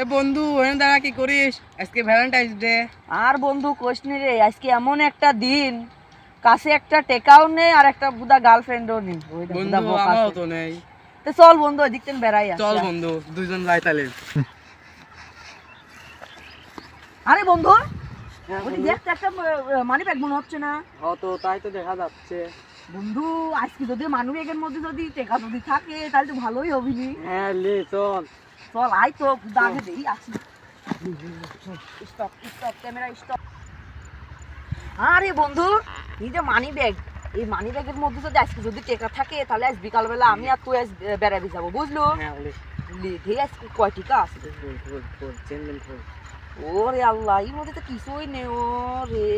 এ বন্ধু ওখানে দাঁড়া কি করিস? আজকে ভ্যালেন্টাইন্স ডে। আর বন্ধু কোশনি রে, আজকে এমন একটা দিন, কাছে একটা টেকাও নেই আর একটা বুদা গার্লফ্রেন্ডও নেই। বন্ধু আমারও তো নেই। তো চল বন্ধু ওই দিকতেন বেড়াই আসি। চল বন্ধু দুইজন যাই তাহলে। আরে বন্ধু ওই দেখ তো একটা মানি ব্যাগ মনে হচ্ছে না? হ্যাঁ তো তাই তো দেখা যাচ্ছে। বন্ধু আজকে যদি মানি ব্যাগের মধ্যে যদি টেকা যদি থাকে তাহলে তো ভালোই হবিনি। হ্যাঁ লে চল। চল আই তো দাগে দেই আসি। Stop stop camera stop. আরে বন্ধু এই যে মানি ব্যাগ, এই মানি ব্যাগের মধ্যে যদি আজকে যদি টেকা থাকে তাহলে আজ বিকালবেলা আমি আর তুই আজ বেড়াবি যাবো, বুঝলো? হ্যাঁ লে দেখে আজকে কয় টিকা আছে। চেনলেন খোল। ওরে আল্লাহ এর মধ্যে তো কিছুই নেই। ওরে